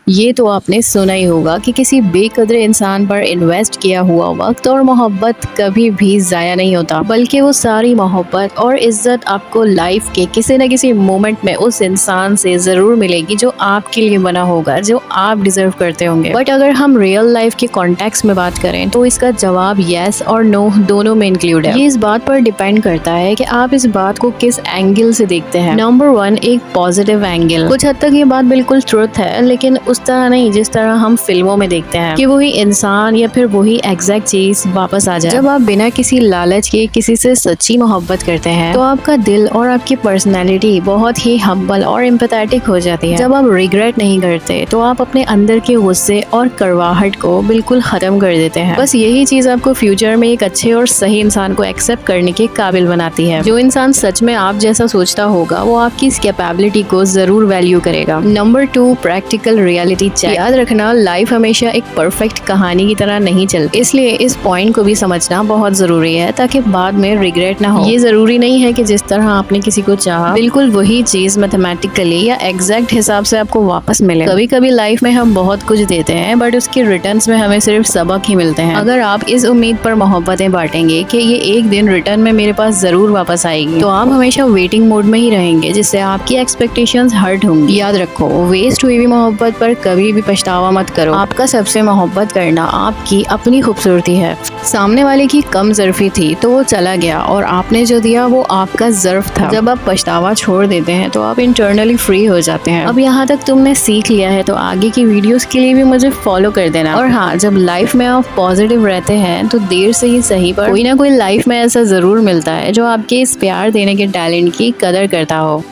ये तो आपने सुना ही होगा कि किसी बेकदर इंसान पर इन्वेस्ट किया हुआ वक्त और मोहब्बत कभी भी जाया नहीं होता, बल्कि वो सारी मोहब्बत और इज्जत आपको लाइफ के किसी न किसी मोमेंट में उस इंसान से जरूर मिलेगी जो आपके लिए बना होगा, जो आप डिजर्व करते होंगे। बट अगर हम रियल लाइफ के कॉन्टेक्स्ट में बात करें तो इसका जवाब यस और नो दोनों में इंक्लूड है। ये इस बात पर डिपेंड करता है कि आप इस बात को किस एंगल से देखते हैं। नंबर 1, एक पॉजिटिव एंगल। कुछ हद तक ये बात बिल्कुल ट्रुथ है, लेकिन उस तरह नहीं जिस तरह हम फिल्मों में देखते हैं कि वही इंसान या फिर वही एग्जैक्ट चीज वापस आ जाए। जब आप बिना किसी लालच के किसी से सच्ची मोहब्बत करते हैं तो आपका दिल और आपकी पर्सनैलिटी बहुत ही हम्बल और एम्पैथेटिक हो जाती है। जब आप रिग्रेट नहीं करते तो आप अपने अंदर के गुस्से और कड़वाहट को बिल्कुल खत्म कर देते हैं। बस यही चीज आपको फ्यूचर में एक अच्छे और सही इंसान को एक्सेप्ट करने के काबिल बनाती है। जो इंसान सच में आप जैसा सोचता होगा वो आपकी इस कैपेबिलिटी को जरूर वैल्यू करेगा। Number 2, practical reality check. याद रखना, लाइफ हमेशा एक परफेक्ट कहानी की तरह नहीं चलती, इसलिए इस पॉइंट को भी समझना बहुत जरूरी है ताकि बाद में रिग्रेट ना हो। ये जरूरी नहीं है कि जिस तरह आपने किसी को चाहा बिल्कुल वही चीज मैथमेटिकली या एग्जैक्ट हिसाब से आपको वापस मिले। कभी कभी लाइफ में हम बहुत कुछ देते हैं बट उसके रिटर्न्स में हमें सिर्फ सबक ही मिलते हैं। अगर आप इस उम्मीद पर मोहब्बतें बांटेंगे कि ये एक दिन रिटर्न में मेरे पास जरूर वापस आएगी, तो आप हमेशा वेटिंग मोड में ही रहेंगे, जिससे आपकी एक्सपेक्टेशंस हर्ट होंगी। याद रखो, वेस्ट हुई भी मोहब्बत पर कभी भी पछतावा मत करो। आपका सबसे मोहब्बत करना आपकी अपनी खूबसूरती है। सामने वाले की कम ज़र्फी थी तो वो चला गया और आपने जो दिया वो आपका ज़र्फ था। जब आप पछतावा छोड़ देते हैं तो आप इंटरनली फ्री हो जाते हैं। अब यहाँ तक तुमने सीख लिया है तो आगे की वीडियोस के लिए भी मुझे फॉलो कर देना। और हाँ, जब लाइफ में आप पॉजिटिव रहते हैं तो देर से ही सही पर कोई ना कोई लाइफ में ऐसा ज़रूर मिलता है जो आपके इस प्यार देने के टैलेंट की कदर करता हो।